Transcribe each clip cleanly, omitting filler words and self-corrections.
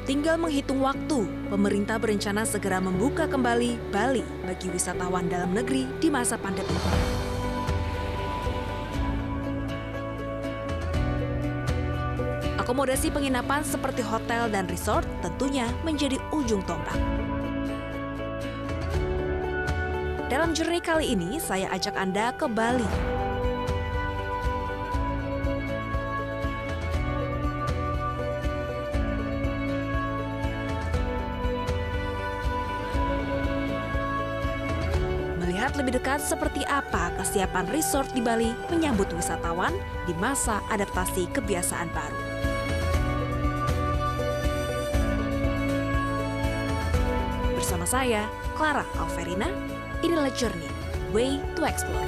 Tinggal menghitung waktu, pemerintah berencana segera membuka kembali Bali bagi wisatawan dalam negeri di masa pandemi. Akomodasi penginapan seperti hotel dan resort tentunya menjadi ujung tombak. Dalam journey kali ini, saya ajak Anda ke Bali. Melihat lebih dekat seperti apa kesiapan resort di Bali menyambut wisatawan di masa adaptasi kebiasaan baru. Bersama saya, Clara Alverina, inilah Journey, Way to Explore.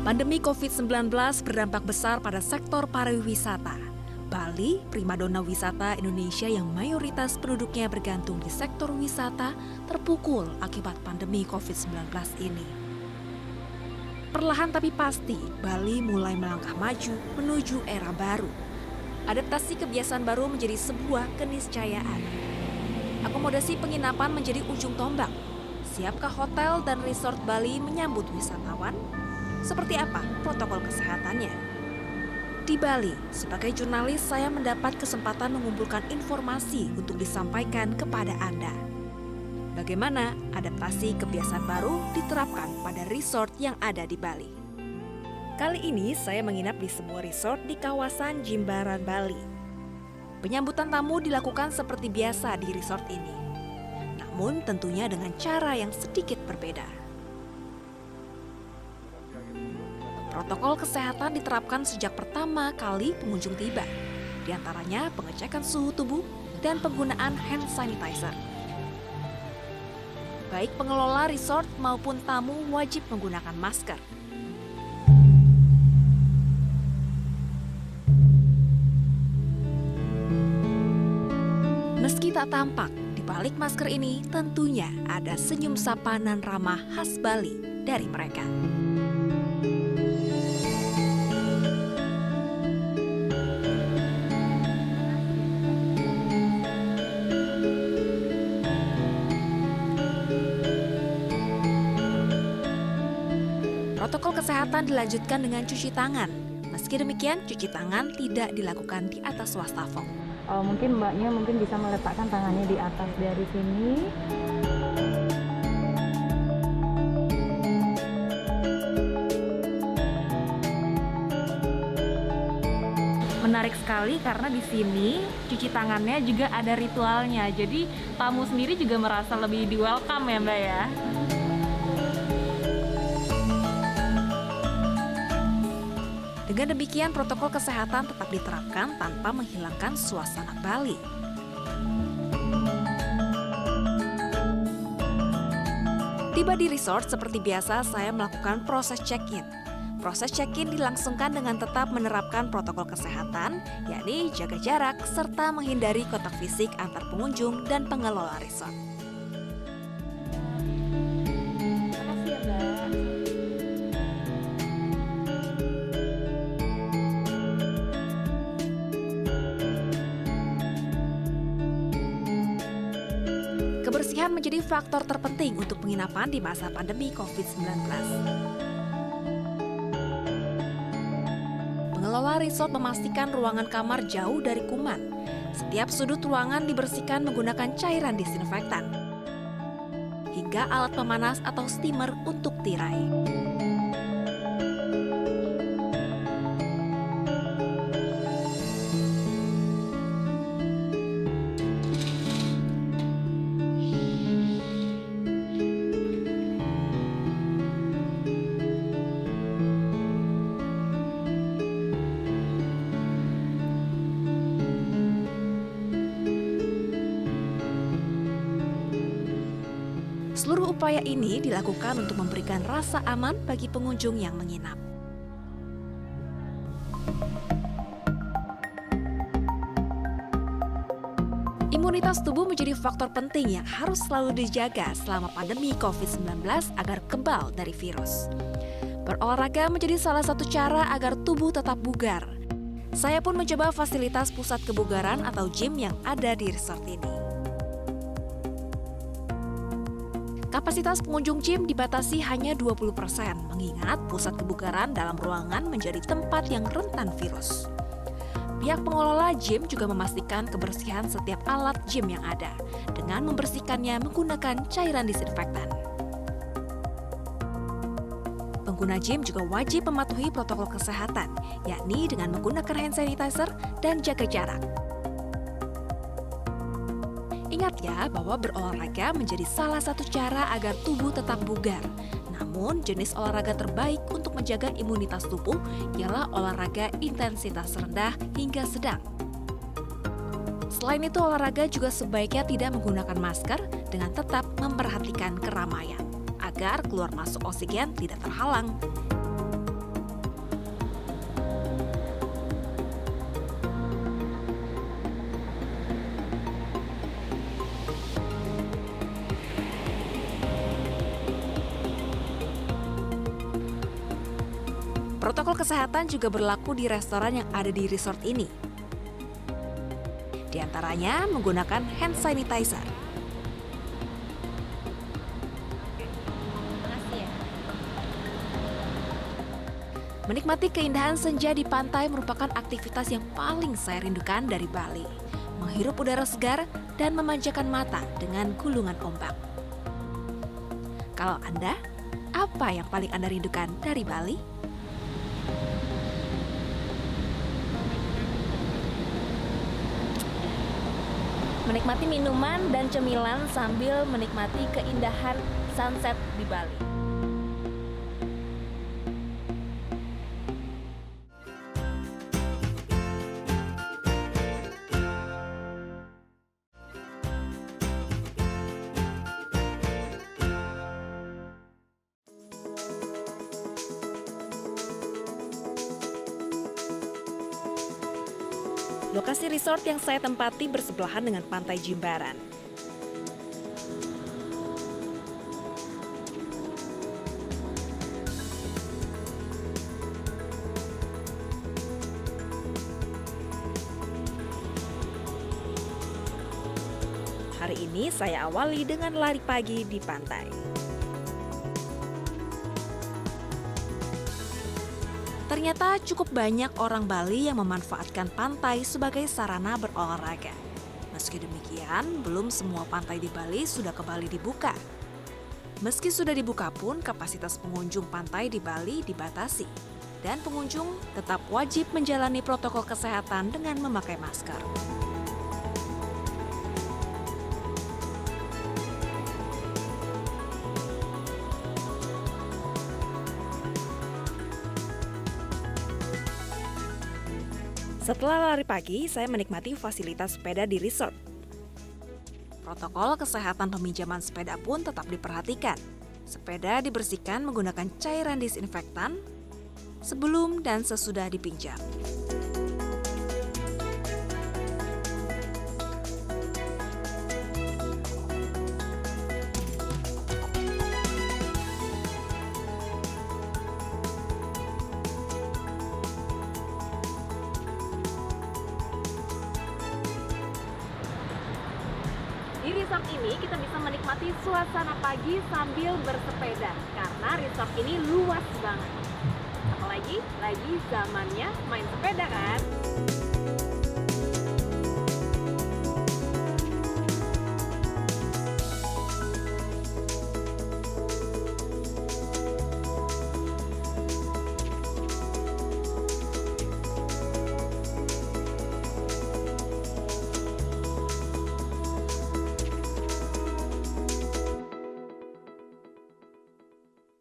Pandemi COVID-19 berdampak besar pada sektor pariwisata. Bali, primadona wisata Indonesia yang mayoritas penduduknya bergantung di sektor wisata, terpukul akibat pandemi COVID-19 ini. Perlahan tapi pasti, Bali mulai melangkah maju menuju era baru. Adaptasi kebiasaan baru menjadi sebuah keniscayaan. Akomodasi penginapan menjadi ujung tombak. Siapkah hotel dan resort Bali menyambut wisatawan? Seperti apa protokol kesehatannya? Di Bali, sebagai jurnalis saya mendapat kesempatan mengumpulkan informasi untuk disampaikan kepada Anda. Bagaimana adaptasi kebiasaan baru diterapkan pada resort yang ada di Bali. Kali ini saya menginap di sebuah resort di kawasan Jimbaran, Bali. Penyambutan tamu dilakukan seperti biasa di resort ini. Namun tentunya dengan cara yang sedikit berbeda. Protokol kesehatan diterapkan sejak pertama kali pengunjung tiba, di antaranya pengecekan suhu tubuh dan penggunaan hand sanitizer. Baik pengelola resort maupun tamu wajib menggunakan masker. Meski tak tampak, di balik masker ini tentunya ada senyum sapa nan ramah khas Bali dari mereka. Protokol kesehatan dilanjutkan dengan cuci tangan. Meski demikian, cuci tangan tidak dilakukan di atas wastafel. Mungkin mbaknya bisa meletakkan tangannya di atas dari sini. Menarik sekali karena di sini cuci tangannya juga ada ritualnya. Jadi tamu sendiri juga merasa lebih di welcome ya mbak ya. Dengan demikian, protokol kesehatan tetap diterapkan tanpa menghilangkan suasana Bali. Tiba di resort, seperti biasa saya melakukan proses check-in. Proses check-in dilangsungkan dengan tetap menerapkan protokol kesehatan, yakni jaga jarak serta menghindari kontak fisik antar pengunjung dan pengelola resort. Makasih ya mbak. Kebersihan menjadi faktor terpenting untuk penginapan di masa pandemi COVID-19. Pengelola resort memastikan ruangan kamar jauh dari kuman. Setiap sudut ruangan dibersihkan menggunakan cairan disinfektan. Hingga alat pemanas atau steamer untuk tirai. Seluruh upaya ini dilakukan untuk memberikan rasa aman bagi pengunjung yang menginap. Imunitas tubuh menjadi faktor penting yang harus selalu dijaga selama pandemi COVID-19 agar kebal dari virus. Berolahraga menjadi salah satu cara agar tubuh tetap bugar. Saya pun mencoba fasilitas pusat kebugaran atau gym yang ada di resort ini. Kapasitas pengunjung gym dibatasi hanya 20%, mengingat pusat kebugaran dalam ruangan menjadi tempat yang rentan virus. Pihak pengelola gym juga memastikan kebersihan setiap alat gym yang ada, dengan membersihkannya menggunakan cairan disinfektan. Pengguna gym juga wajib mematuhi protokol kesehatan, yakni dengan menggunakan hand sanitizer dan jaga jarak. Ingat ya bahwa berolahraga menjadi salah satu cara agar tubuh tetap bugar. Namun, jenis olahraga terbaik untuk menjaga imunitas tubuh ialah olahraga intensitas rendah hingga sedang. Selain itu, olahraga juga sebaiknya tidak menggunakan masker dengan tetap memperhatikan keramaian, agar keluar masuk oksigen tidak terhalang. Protokol kesehatan juga berlaku di restoran yang ada di resort ini. Di antaranya menggunakan hand sanitizer. Menikmati keindahan senja di pantai merupakan aktivitas yang paling saya rindukan dari Bali. Menghirup udara segar dan memanjakan mata dengan gulungan ombak. Kalau Anda, apa yang paling Anda rindukan dari Bali? Menikmati minuman dan cemilan sambil menikmati keindahan sunset di Bali. Lokasi resort yang saya tempati bersebelahan dengan pantai Jimbaran. Hari ini saya awali dengan lari pagi di pantai. Ternyata cukup banyak orang Bali yang memanfaatkan pantai sebagai sarana berolahraga. Meski demikian, belum semua pantai di Bali sudah kembali dibuka. Meski sudah dibuka pun, kapasitas pengunjung pantai di Bali dibatasi. Dan pengunjung tetap wajib menjalani protokol kesehatan dengan memakai masker. Setelah lari pagi, saya menikmati fasilitas sepeda di resort. Protokol kesehatan peminjaman sepeda pun tetap diperhatikan. Sepeda dibersihkan menggunakan cairan disinfektan sebelum dan sesudah dipinjam. Di resort ini kita bisa menikmati suasana pagi sambil bersepeda karena resort ini luas banget. Apalagi lagi zamannya main sepeda kan?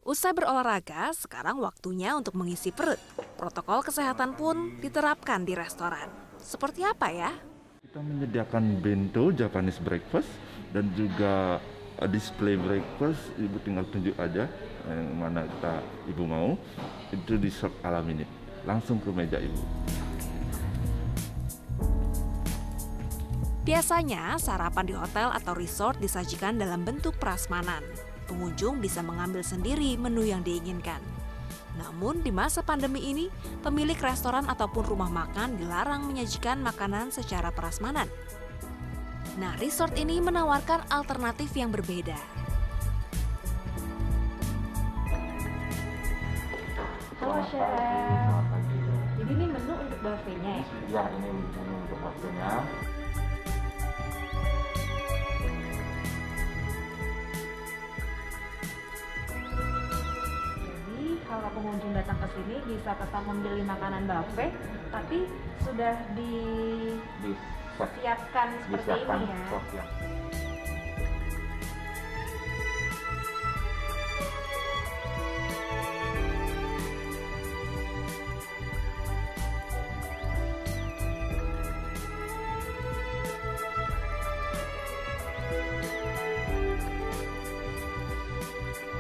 Usai berolahraga, sekarang waktunya untuk mengisi perut. Protokol kesehatan pun diterapkan di restoran. Seperti apa ya? Kita menyediakan bento Japanese breakfast dan juga display breakfast, ibu tinggal tunjuk aja yang mana ibu mau, itu resort alam ini langsung ke meja ibu. Biasanya, sarapan di hotel atau resort disajikan dalam bentuk prasmanan. Pengunjung bisa mengambil sendiri menu yang diinginkan. Namun, di masa pandemi ini, pemilik restoran ataupun rumah makan dilarang menyajikan makanan secara prasmanan. Nah, resort ini menawarkan alternatif yang berbeda. Halo Chef. Selamat pagi. Jadi ini menu untuk buffetnya ya? Ya, ini menu untuk waktunya. Jadi kalau pengunjung datang ke sini bisa tetap memilih makanan buffet, tapi sudah disiapkan seperti Disiapkan ini ya. porsi.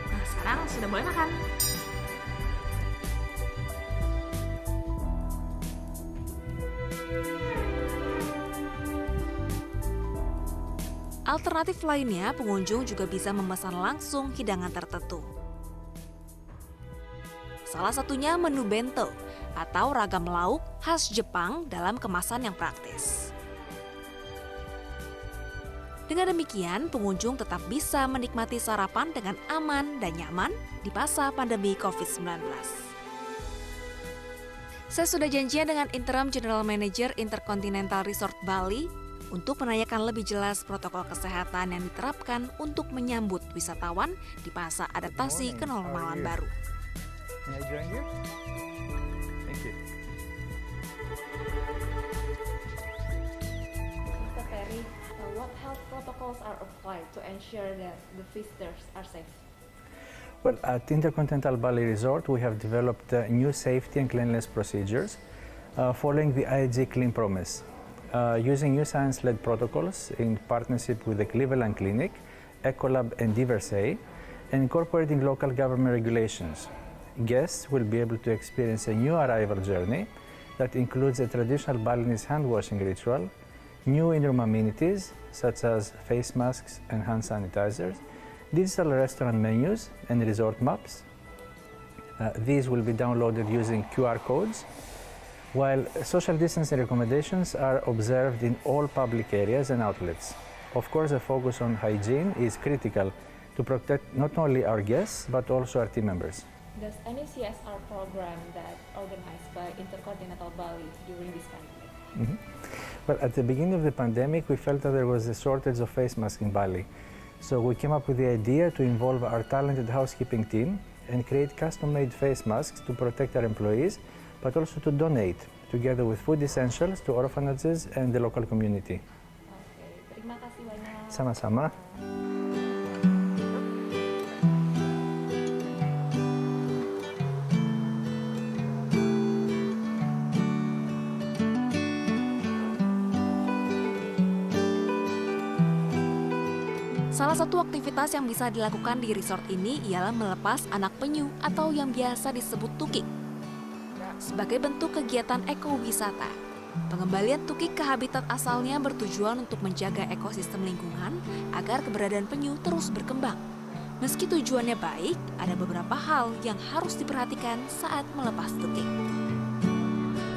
Nah, sekarang sudah boleh makan. Alternatif lainnya, pengunjung juga bisa memesan langsung hidangan tertentu. Salah satunya menu bento atau ragam lauk khas Jepang dalam kemasan yang praktis. Dengan demikian, pengunjung tetap bisa menikmati sarapan dengan aman dan nyaman di masa pandemi COVID-19. Saya sudah janjian dengan Interim General Manager Intercontinental Resort Bali untuk menanyakan lebih jelas protokol kesehatan yang diterapkan untuk menyambut wisatawan di masa adaptasi kenormalan baru. May I join you? Thank you. Mr. Terry, what health protocols are applied to ensure that the visitors are safe? Well, at Intercontinental Bali Resort, we have developed new safety and cleanliness procedures following the IAG Clean Promise. Using new science-led protocols in partnership with the Cleveland Clinic, Ecolab and Diversey, and incorporating local government regulations. Guests will be able to experience a new arrival journey that includes a traditional Balinese hand-washing ritual, new in-room amenities such as face masks and hand sanitizers, digital restaurant menus and resort maps. These will be downloaded using QR codes, while social distancing recommendations are observed in all public areas and outlets. Of course, a focus on hygiene is critical to protect not only our guests but also our team members. Does any CSR program that organized by Intercontinental Bali during this pandemic? Well, at the beginning of the pandemic, we felt that there was a shortage of face masks in Bali. So we came up with the idea to involve our talented housekeeping team and create custom-made face masks to protect our employees, but also to donate, together with food essentials, to orphanages and the local community. Oke, terima kasih banyak. Sama-sama. Salah satu aktivitas yang bisa dilakukan di resort ini ialah melepas anak penyu atau yang biasa disebut tukik. Sebagai bentuk kegiatan ekowisata, pengembalian tukik ke habitat asalnya bertujuan untuk menjaga ekosistem lingkungan agar keberadaan penyu terus berkembang. Meski tujuannya baik, ada beberapa hal yang harus diperhatikan saat melepas tukik.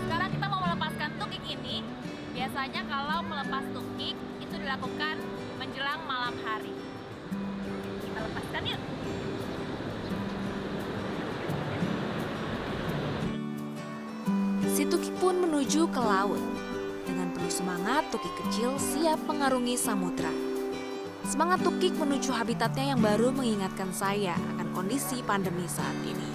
Sekarang kita mau melepaskan tukik ini. Biasanya kalau melepas tukik itu dilakukan menjelang malam hari. Kita lepaskan yuk. Si tukik pun menuju ke laut. Dengan penuh semangat, tukik kecil siap mengarungi samudra. Semangat tukik menuju habitatnya yang baru mengingatkan saya akan kondisi pandemi saat ini.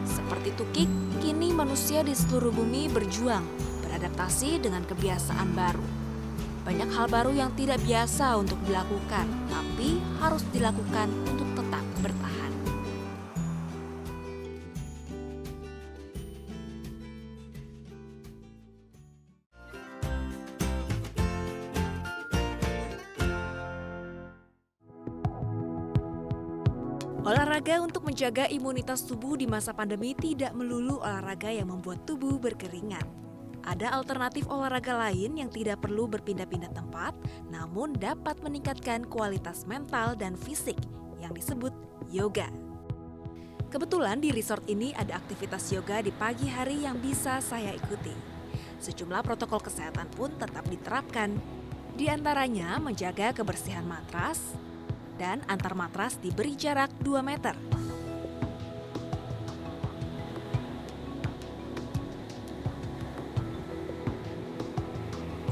Seperti tukik, kini manusia di seluruh bumi berjuang beradaptasi dengan kebiasaan baru. Banyak hal baru yang tidak biasa untuk dilakukan, tapi harus dilakukan untuk tetap bertahan. Olahraga untuk menjaga imunitas tubuh di masa pandemi tidak melulu olahraga yang membuat tubuh berkeringat. Ada alternatif olahraga lain yang tidak perlu berpindah-pindah tempat, namun dapat meningkatkan kualitas mental dan fisik yang disebut yoga. Kebetulan di resort ini ada aktivitas yoga di pagi hari yang bisa saya ikuti. Sejumlah protokol kesehatan pun tetap diterapkan. Di antaranya menjaga kebersihan matras, dan antar matras diberi jarak 2 meter.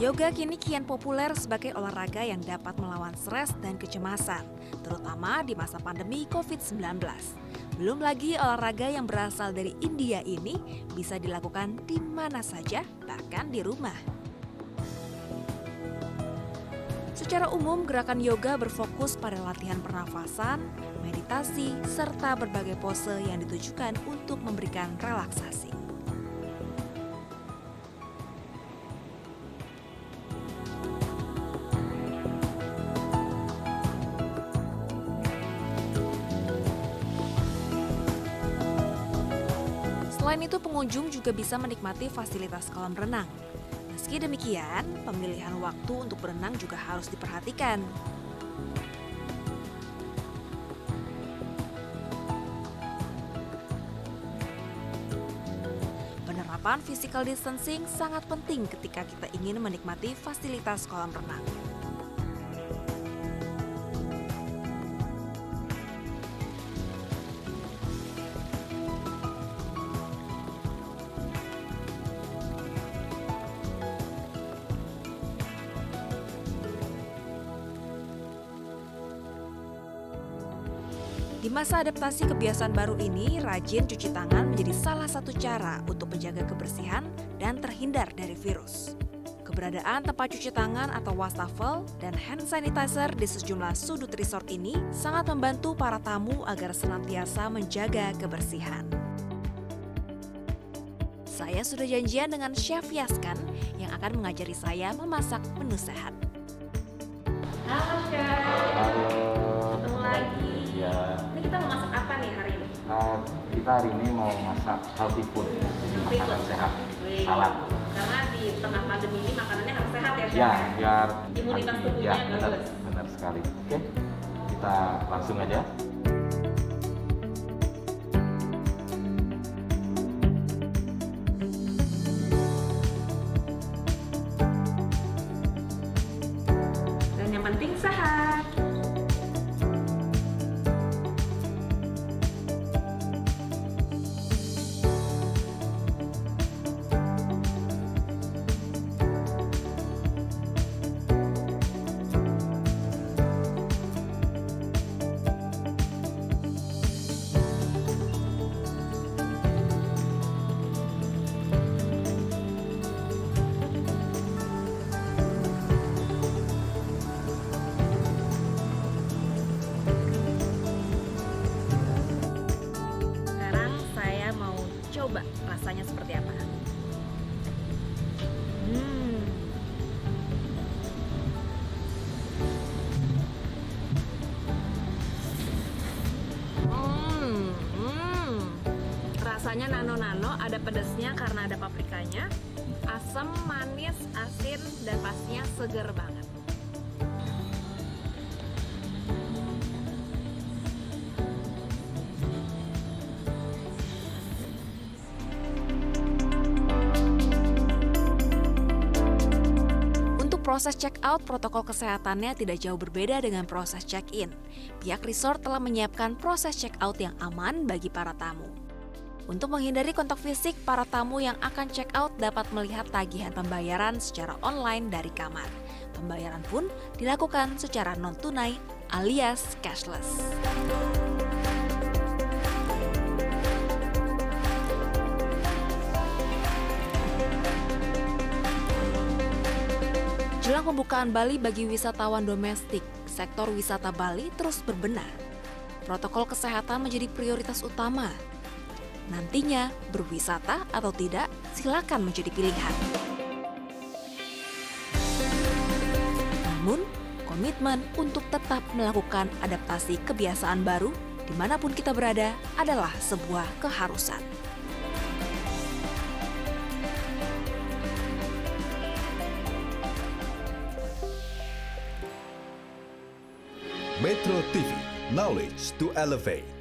Yoga kini kian populer sebagai olahraga yang dapat melawan stres dan kecemasan, terutama di masa pandemi COVID-19. Belum lagi olahraga yang berasal dari India ini bisa dilakukan di mana saja, bahkan di rumah. Secara umum, gerakan yoga berfokus pada latihan pernafasan, meditasi, serta berbagai pose yang ditujukan untuk memberikan relaksasi. Selain itu, pengunjung juga bisa menikmati fasilitas kolam renang. Meski demikian, pemilihan waktu untuk berenang juga harus diperhatikan. Penerapan physical distancing sangat penting ketika kita ingin menikmati fasilitas kolam renang. Di masa adaptasi kebiasaan baru ini, rajin cuci tangan menjadi salah satu cara untuk menjaga kebersihan dan terhindar dari virus. Keberadaan tempat cuci tangan atau wastafel dan hand sanitizer di sejumlah sudut resort ini sangat membantu para tamu agar senantiasa menjaga kebersihan. Saya sudah janjian dengan Chef Yaskan yang akan mengajari saya memasak menu sehat. Halo Chef, Halo. ketemu lagi. Ya, Ini kita mau masak apa nih hari ini? kita hari ini mau masak healthy food, jadi Healthy makanan food. sehat, Wih, salad. Karena di tengah pandemi ini makanannya harus sehat ya Chef? Ya, biar Imunitas tubuhnya ya, benar, bagus. benar sekali. Oke, kita langsung aja. Dan yang penting sehat. Sekarang saya mau coba rasanya seperti apa. Rasanya nano-nano, ada pedasnya karena ada paprikanya, asam, manis, asin, dan pastinya seger banget. Untuk proses check-out, protokol kesehatannya tidak jauh berbeda dengan proses check-in. Pihak resort telah menyiapkan proses check-out yang aman bagi para tamu. Untuk menghindari kontak fisik, para tamu yang akan check-out dapat melihat tagihan pembayaran secara online dari kamar. Pembayaran pun dilakukan secara non-tunai alias cashless. Jelang pembukaan Bali bagi wisatawan domestik, sektor wisata Bali terus berbenah. Protokol kesehatan menjadi prioritas utama. Nantinya, berwisata atau tidak, silakan menjadi pilihan. Namun, komitmen untuk tetap melakukan adaptasi kebiasaan baru dimanapun kita berada adalah sebuah keharusan. Metro TV, knowledge to elevate.